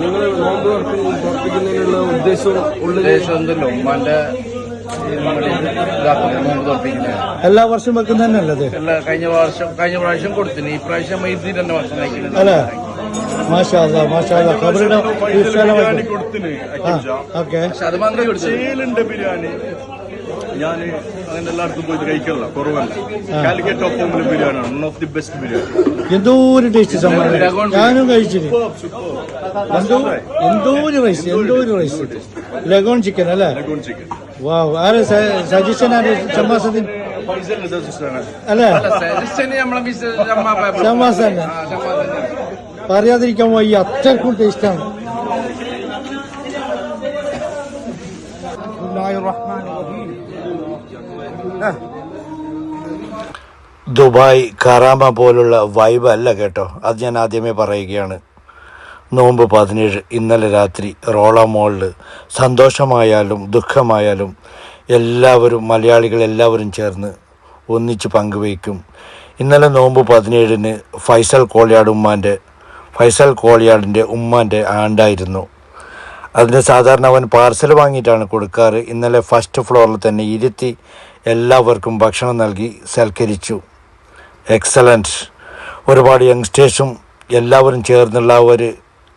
നിങ്ങൾ നോമ്പ് തുറപ്പിക്കുന്നതിനുള്ള ഉദ്ദേശം എന്തല്ലോ ഉമ്മാന്റെ എല്ലാ വർഷവും വെക്കുന്ന തന്നെയല്ലത്? കഴിഞ്ഞ പ്രാവശ്യം കൊടുത്തിന്, ഈ പ്രാവശ്യം ഇതിൽ തന്നെ ഭക്ഷണം കഴിക്കുന്നത് അല്ലേ? മാഷാ അല്ലാ, മാഷാ അല്ലാ. ഖബറിടെ ഓക്കെ. ചേലുണ്ട് ബിരിയാണി ഞാൻ അങ്ങനെ എല്ലായിടത്തും പോയിട്ട് കഴിക്കല്ല, കുറവല്ല. കാലിക്കറ്റ് ടോപ്പ് ഹോമിലെ ബിരിയാണിയാണ്, one of the best biryani. എന്തോ ഒരു ടേസ്റ്റ് സംഭവം, ഞാനും കഴിച്ചിന്. എന്തോ ഒരു റൈസ് ലഗോൺ ചിക്കൻ അല്ലേ? വാവ്. ആര് സജഷൻ? ആര്? ഷമ്മാസദ്ദീൻ അല്ലേ? ഷമ്മാസ് തന്നെ. പറയാതിരിക്കാൻ വയ്യ, അത്രക്കും ടേസ്റ്റാണ്. ദുബായ് കറാമ പോലുള്ള വൈബ് അല്ല കേട്ടോ, അത് ഞാൻ ആദ്യമേ പറയുകയാണ്. നോമ്പ് 17 ഇന്നലെ രാത്രി റോള മോളിൽ സന്തോഷമായാലും ദുഃഖമായാലും എല്ലാവരും മലയാളികൾ എല്ലാവരും ചേർന്ന് ഒന്നിച്ച് പങ്കുവയ്ക്കും. ഇന്നലെ നോമ്പ് 17 ഫൈസൽ കോളിയാടിൻ്റെ ഉമ്മാൻ്റെ ആണ്ടായിരുന്നു. അതിന് സാധാരണ അവൻ പാർസൽ വാങ്ങിയിട്ടാണ് കൊടുക്കാറ്. ഇന്നലെ ഫസ്റ്റ് ഫ്ലോറിൽ തന്നെ ഇരുത്തി എല്ലാവർക്കും ഭക്ഷണം നൽകി സൽക്കരിച്ചു. എക്സലൻറ്റ്. ഒരുപാട് യങ്സ്റ്റേഴ്സും എല്ലാവരും ചേർന്നുള്ള ആ ഒരു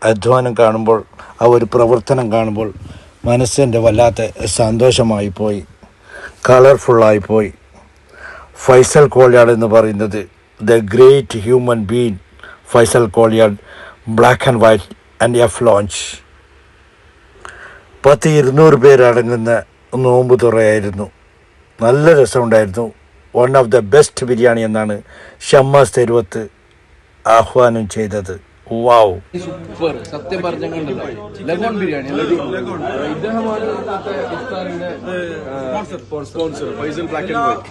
അധ്വാനം കാണുമ്പോൾ, ആ ഒരു പ്രവർത്തനം കാണുമ്പോൾ മനസ്സിൻ്റെ വല്ലാത്ത സന്തോഷമായി പോയി, കളർഫുള്ളായി പോയി. ഫൈസൽ കോളിയാട് എന്ന് പറയുന്നത് the great human being Faisal Koliyad, black and white and F lounge. 200 പേരടങ്ങുന്ന നോമ്പ് തുറയായിരുന്നു. നല്ല രസമുണ്ടായിരുന്നു. One of the best biryani എന്നാണ് ഷമ്മാസ് തെരുവത്ത് ആഹ്വാനം ചെയ്തത്. വാവ്. സൂപ്പർ. സത്യം പറഞ്ഞ ലഗോൺ ബിരിയാണി ഇദ്ദേഹമാണ് ഇഫ്താറിന്റെ sponsor Faisal black and white.